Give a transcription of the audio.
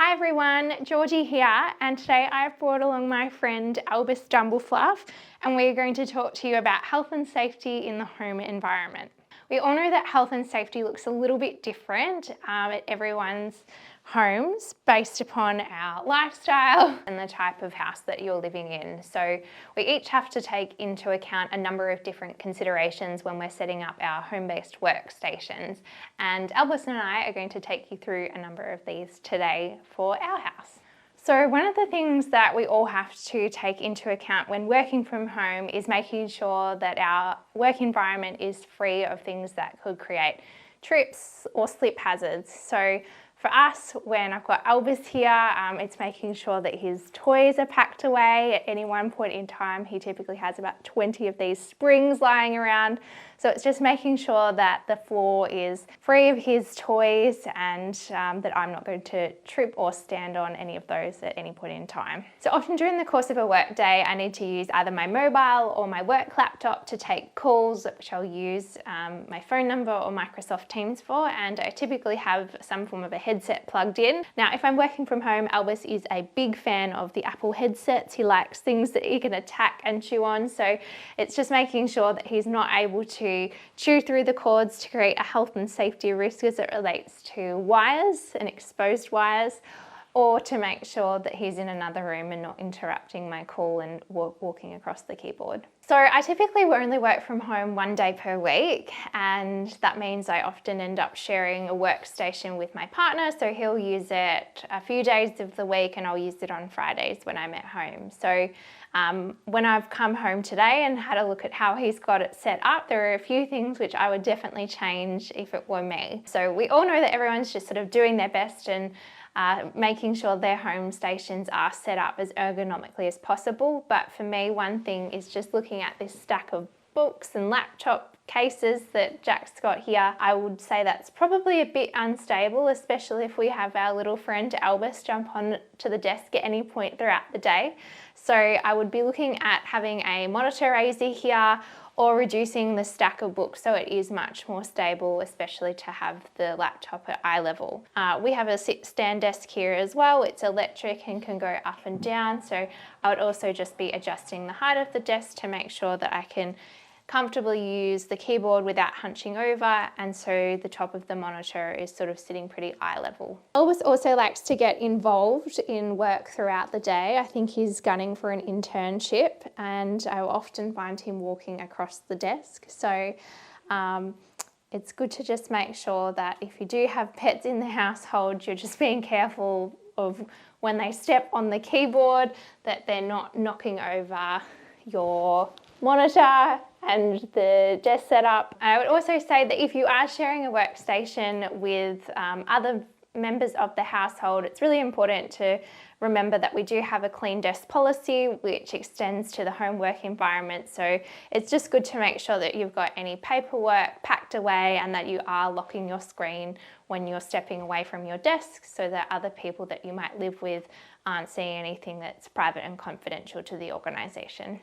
Hi everyone, Georgie here, and today I've brought along my friend Albus Fluff, and we're going to talk to you about health and safety in the home environment. We all know that health and safety looks a little bit different at everyone's homes based upon our lifestyle and the type of house that you're living in. So we each have to take into account a number of different considerations when we're setting up our home-based workstations. And Albus and I are going to take you through a number of these today for our house. So one of the things that we all have to take into account when working from home is making sure that our work environment is free of things that could create trips or slip hazards. So for us, when I've got Albus here, it's making sure that his toys are packed away. At any one point in time, he typically has about 20 of these springs lying around. So it's just making sure that the floor is free of his toys and that I'm not going to trip or stand on any of those at any point in time. So often during the course of a work day, I need to use either my mobile or my work laptop to take calls, which I'll use my phone number or Microsoft Teams for, and I typically have some form of a headset plugged in. Now, if I'm working from home, Albus is a big fan of the Apple headsets. He likes things that he can attack and chew on, so it's just making sure that he's not able to chew through the cords to create a health and safety risk as it relates to wires and exposed wires, or to make sure that he's in another room and not interrupting my call and walking across the keyboard. So I typically only work from home 1 day per week, and that means I often end up sharing a workstation with my partner, so he'll use it a few days of the week and I'll use it on Fridays when I'm at home. So when I've come home today and had a look at how he's got it set up, there are a few things which I would definitely change if it were me. So we all know that everyone's just sort of doing their best and making sure their home stations are set up as ergonomically as possible. But for me, one thing is just looking at this stack of books and laptop cases that Jack's got here. I would say that's probably a bit unstable, especially if we have our little friend Albus jump on to the desk at any point throughout the day. So I would be looking at having a monitor raiser here, or reducing the stack of books so it is much more stable, especially to have the laptop at eye level. We have a sit-stand desk here as well. It's electric and can go up and down, so I would also just be adjusting the height of the desk to make sure that I can comfortably use the keyboard without hunching over, and so the top of the monitor is sort of sitting pretty eye level. Albus also likes to get involved in work throughout the day. I think he's gunning for an internship, and I will often find him walking across the desk. So it's good to just make sure that if you do have pets in the household, you're just being careful of when they step on the keyboard that they're not knocking over your monitor and the desk setup. I would also say that if you are sharing a workstation with other members of the household, it's really important to remember that we do have a clean desk policy which extends to the home work environment. So it's just good to make sure that you've got any paperwork packed away and that you are locking your screen when you're stepping away from your desk, so that other people that you might live with aren't seeing anything that's private and confidential to the organisation.